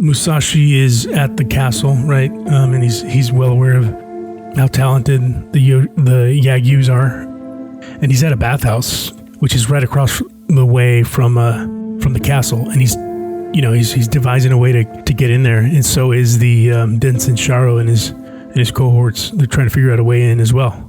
Musashi is at the castle, right? And he's well aware of how talented the Yagyus are. And he's at a bathhouse, which is right across the way from the castle. And he's devising a way to get in there. And so is the Densen Sharo and his cohorts. They're trying to figure out a way in as well.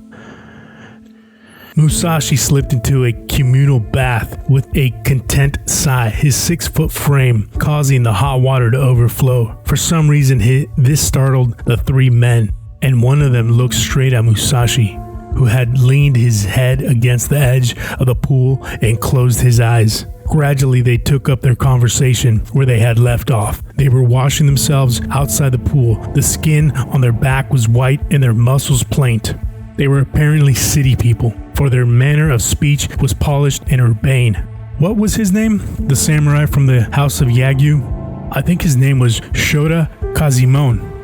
Musashi slipped into a communal bath with a content sigh, his 6-foot frame causing the hot water to overflow. For some reason, this startled the 3 men, and one of them looked straight at Musashi, who had leaned his head against the edge of the pool and closed his eyes. Gradually, they took up their conversation where they had left off. They were washing themselves outside the pool. The skin on their back was white and their muscles plain. They were apparently city people, for their manner of speech was polished and urbane. What was his name? The samurai from the house of Yagyu? I think his name was Shota Kazemon.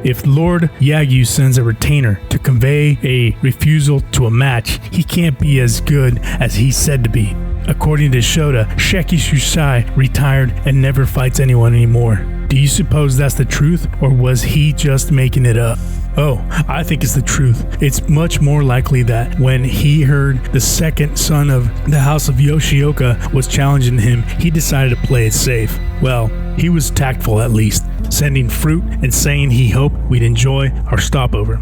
If Lord Yagyu sends a retainer to convey a refusal to a match, he can't be as good as he's said to be. According to Shota, Sheki Shusai retired and never fights anyone anymore. Do you suppose that's the truth, or was he just making it up? Oh, I think it's the truth. It's much more likely that when he heard the second son of the house of Yoshioka was challenging him, he decided to play it safe. Well, he was tactful at least, sending fruit and saying he hoped we'd enjoy our stopover.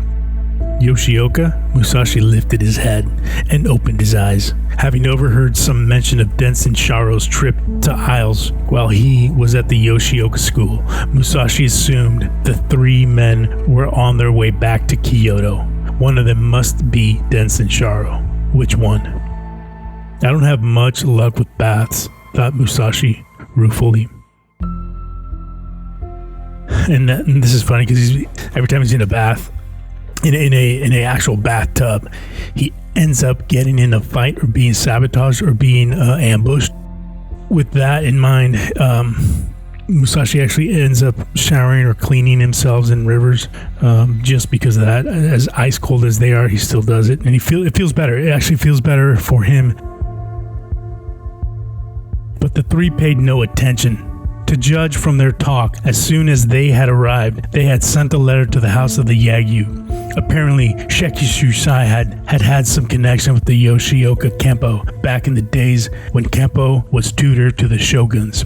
Yoshioka? Musashi lifted his head and opened his eyes, having overheard some mention of Densen Sharo's trip to Isles while he was at the Yoshioka school. Musashi assumed the 3 men were on their way back to Kyoto. One of them must be Densen Sharo. Which one? I don't have much luck with baths, thought Musashi ruefully. And this is funny because every time he's in a bath, in a actual bathtub, he ends up getting in a fight or being sabotaged or being ambushed. With that in mind, Musashi actually ends up showering or cleaning himself in rivers just because of that. As ice cold as they are, he still does it, and it feels better. It actually feels better for him. But the 3 paid no attention. To judge from their talk, as soon as they had arrived, they had sent a letter to the house of the Yagyu. Apparently, Sheki Shusai had some connection with the Yoshioka Kempo back in the days when Kempo was tutor to the shoguns.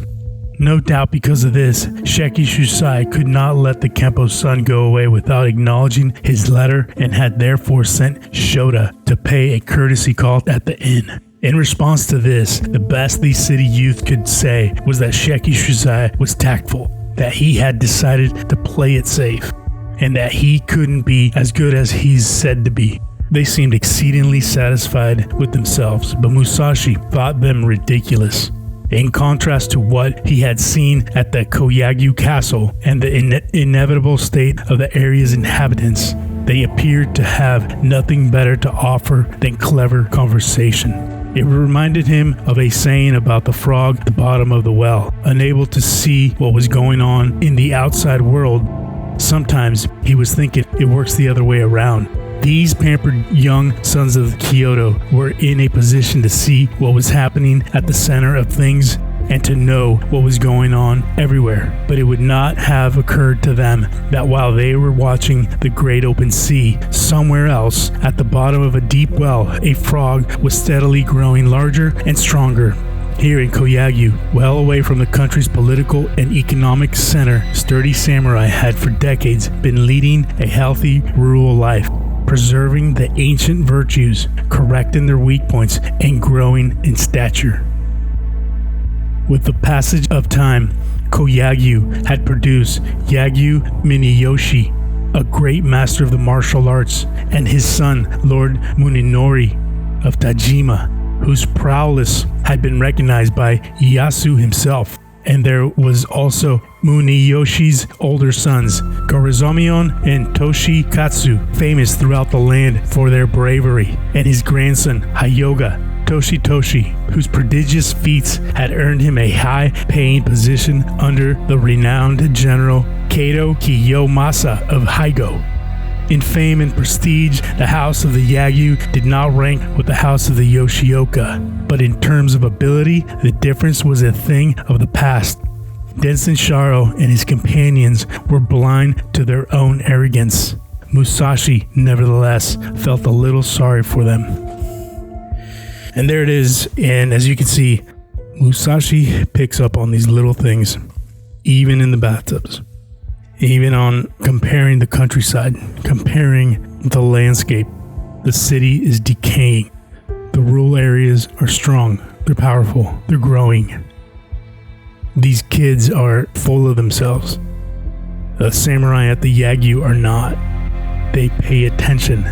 No doubt because of this, Sheki Shusai could not let the Kempo's son go away without acknowledging his letter and had therefore sent Shota to pay a courtesy call at the inn. In response to this, the best these city youth could say was that Sheki Shusai was tactful, that he had decided to play it safe, and that he couldn't be as good as he's said to be. They seemed exceedingly satisfied with themselves, but Musashi thought them ridiculous. In contrast to what he had seen at the Koyagyu castle and the inevitable state of the area's inhabitants, they appeared to have nothing better to offer than clever conversation. It reminded him of a saying about the frog at the bottom of the well, unable to see what was going on in the outside world. Sometimes he was thinking it works the other way around. These pampered young sons of Kyoto were in a position to see what was happening at the center of things and to know what was going on everywhere. But it would not have occurred to them that while they were watching the great open sea, somewhere else, at the bottom of a deep well, a frog was steadily growing larger and stronger. Here in Koyagyu, well away from the country's political and economic center, sturdy samurai had for decades been leading a healthy rural life, preserving the ancient virtues, correcting their weak points, and growing in stature. With the passage of time, Koyagyu had produced Yagyu Minayoshi, a great master of the martial arts, and his son, Lord Muninori of Tajima, whose prowess had been recognized by Ieyasu himself. And there was also Muniyoshi's older sons, Garizomion and Toshikatsu, famous throughout the land for their bravery, and his grandson, Hyoga Toshitoshi, whose prodigious feats had earned him a high-paying position under the renowned general Kato Kiyomasa of Hygo. In fame and prestige, the house of the Yagyu did not rank with the house of the Yoshioka, but in terms of ability, the difference was a thing of the past. Denshin Sharo and his companions were blind to their own arrogance. Musashi, nevertheless, felt a little sorry for them. And there it is, and as you can see, Musashi picks up on these little things, even in the bathtubs, even on comparing the countryside, comparing the landscape. The city is decaying. The rural areas are strong, they're powerful, they're growing. These kids are full of themselves. The samurai at the Yagyu are not. They pay attention.